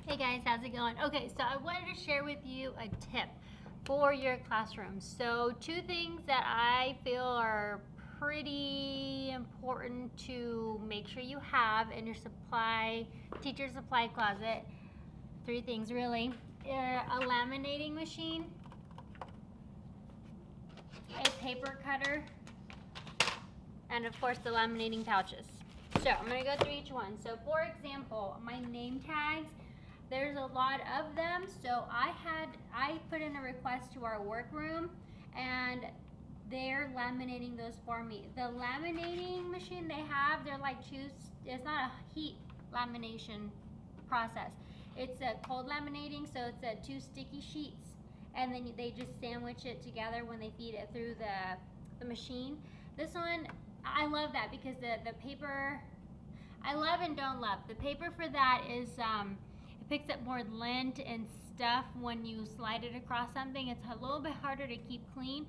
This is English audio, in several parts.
Hey guys, how's it going? Okay, so I wanted to share with you a tip for your classroom. So two things that I feel are pretty important to make sure you have in your teacher supply closet. Three things really. A laminating machine, a paper cutter, and of course the laminating pouches. So I'm going to go through each one. So for example, my name tags, there's a lot of them, so I put in a request to our workroom and they're laminating those for me. The laminating machine they have, they're like it's not a heat lamination process. It's a cold laminating, so it's two sticky sheets and then they just sandwich it together when they feed it through the machine. This one, I love that because the paper, I love and don't love. The paper for that is, it picks up more lint and stuff when you slide it across something. It's a little bit harder to keep clean,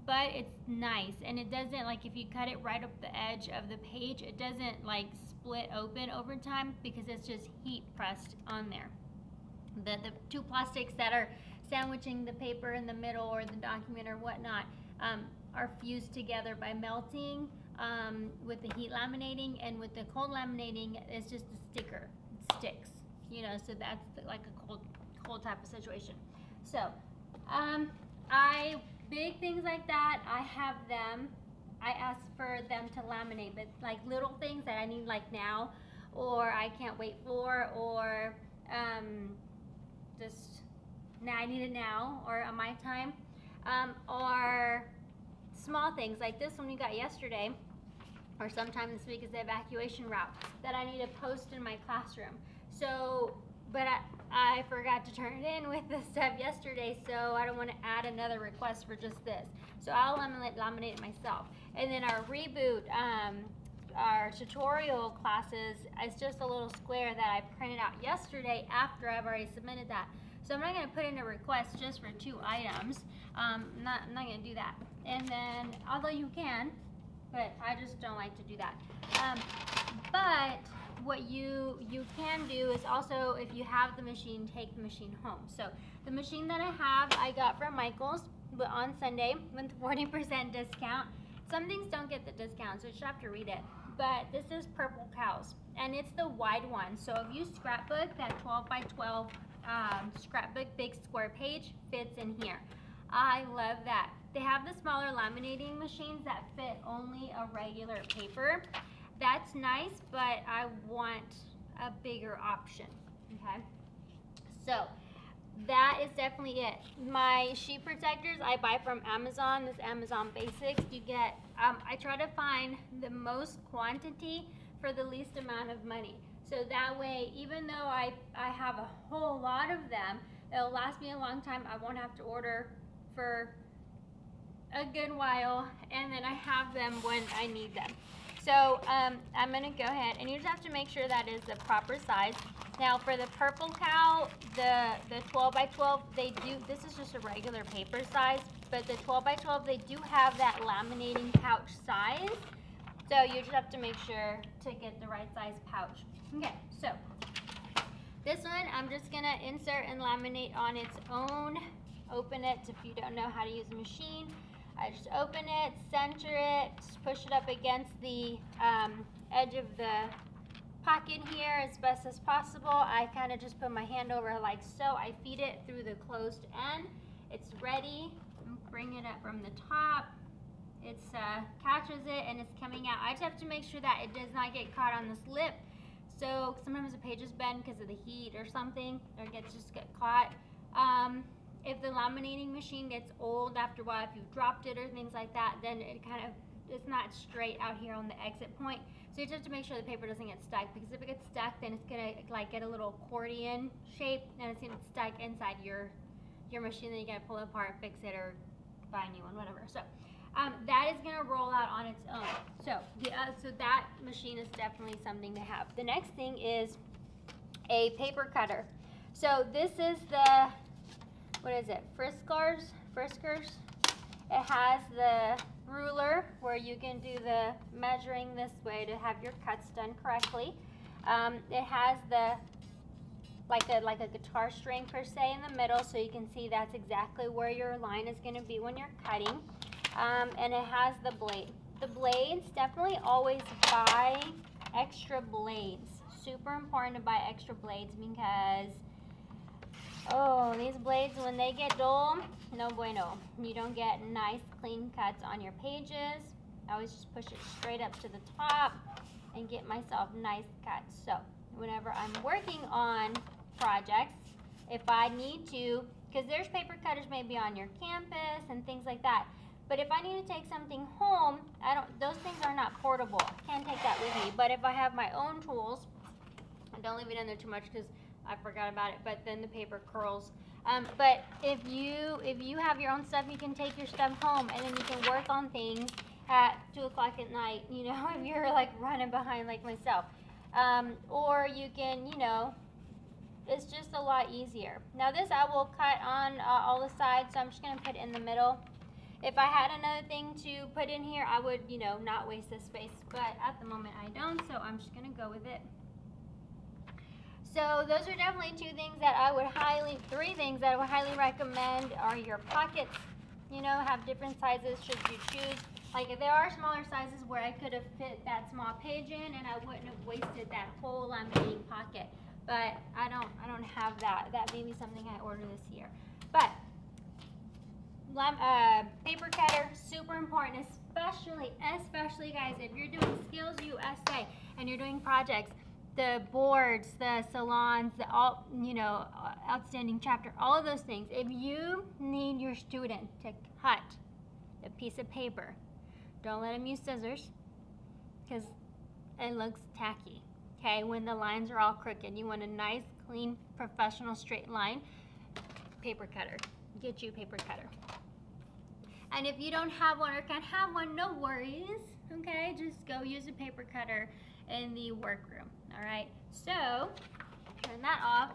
but it's nice. And it doesn't, like if you cut it right up the edge of the page, it doesn't like split open over time because it's just heat pressed on there. The two plastics that are sandwiching the paper in the middle or the document or whatnot are fused together by melting with the heat laminating, and with the cold laminating, it's just a sticker. It sticks. You know, so that's like a cold type of situation. So, big things like that, I ask for them to laminate, but like little things that I need like now, or I can't wait for, or just now I need it now, or on my time, or small things like this one we got yesterday, or sometime this week is the evacuation route that I need to post in my classroom. So, but I forgot to turn it in with the stuff yesterday, so I don't want to add another request for just this. So I'll laminate it myself. And then our reboot, our tutorial classes, is just a little square that I printed out yesterday after I've already submitted that. So I'm not going to put in a request just for 2 items. I'm not going to do that. And then, although you can, but I just don't like to do that. But what you can do is also, if you have the machine, take the machine home. So the machine that I have, I got from Michael's on Sunday with 40% discount. Some things don't get the discount, so you just have to read it. But this is Purple Cows, and it's the wide one. So if you scrapbook, that 12 by 12 scrapbook big square page fits in here. I love that. They have the smaller laminating machines that fit only a regular paper. That's nice, but I want a bigger option, okay? So that is definitely it. My sheet protectors I buy from Amazon, this Amazon Basics. You get, I try to find the most quantity for the least amount of money. So that way, even though I have a whole lot of them, it'll last me a long time. I won't have to order for a good while, and then I have them when I need them. So I'm going to go ahead, and you just have to make sure that is the proper size. Now for the Purple Cow, the 12 by 12, they do, this is just a regular paper size, but the 12 by 12, they do have that laminating pouch size. So you just have to make sure to get the right size pouch. Okay, so this one I'm just going to insert and laminate on its own. Open it if you don't know how to use the machine. I just open it, center it, push it up against the edge of the pocket here as best as possible. I kind of just put my hand over like so. I feed it through the closed end. It's ready. Bring it up from the top. It catches it and it's coming out. I just have to make sure that it does not get caught on this lip. So sometimes the pages bend because of the heat or something, or just get caught. If the laminating machine gets old after a while, if you've dropped it or things like that, then it's not straight out here on the exit point. So you just have to make sure the paper doesn't get stuck, because if it gets stuck, then it's gonna like get a little accordion shape and it's gonna stuck inside your machine. Then you gotta pull it apart, fix it, or buy a new one, whatever. So that is gonna roll out on its own. So so that machine is definitely something to have. The next thing is a paper cutter. So this is the, what is it, Friskers. It has the ruler where you can do the measuring this way to have your cuts done correctly. It has the like a guitar string per se in the middle, so you can see that's exactly where your line is going to be when you're cutting. And it has the blade. The blades, definitely always buy extra blades. Super important to buy extra blades because, oh, these blades, when they get dull, no bueno. You don't get nice clean cuts on your pages. I always just push it straight up to the top and get myself nice cuts. So whenever I'm working on projects, if I need to, because there's paper cutters maybe on your campus and things like that, but if I need to take something home, those things are not portable. I can't take that with me. But if I have my own tools, and don't leave it in there too much because I forgot about it, but then the paper curls. But if you have your own stuff, you can take your stuff home, and then you can work on things at 2 o'clock at night, you know, if you're like running behind like myself. Or you can, you know, it's just a lot easier. Now this I will cut on all the sides, so I'm just going to put it in the middle. If I had another thing to put in here, I would, you know, not waste this space, but at the moment I don't, so I'm just going to go with it. So those are definitely three things that I would highly recommend are your pockets. You know, have different sizes should you choose. Like if there are smaller sizes where I could have fit that small page in and I wouldn't have wasted that whole laminating pocket. But I don't have that. That may be something I ordered this year. But paper cutter, super important, especially guys, if you're doing Skills USA and you're doing projects, the boards, the salons, the outstanding chapter, all of those things. If you need your student to cut a piece of paper, don't let them use scissors because it looks tacky. Okay, when the lines are all crooked, you want a nice, clean, professional straight line. Paper cutter. Get you a paper cutter. And if you don't have one or can't have one, no worries. Okay, just go use a paper cutter in the workroom. All right, so turn that off,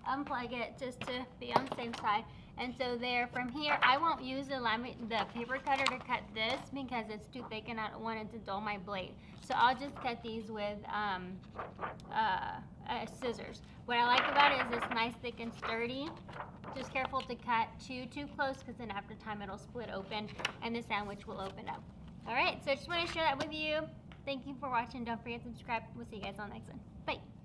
unplug it just to be on the safe side. And so there, from here, I won't use the paper cutter to cut this because it's too thick and I don't want it to dull my blade. So I'll just cut these with scissors. What I like about it is it's nice, thick, and sturdy. Just careful to cut too close because then after time it'll split open and the sandwich will open up. All right, so I just want to share that with you. Thank you for watching. Don't forget to subscribe. We'll see you guys on the next one. Bye.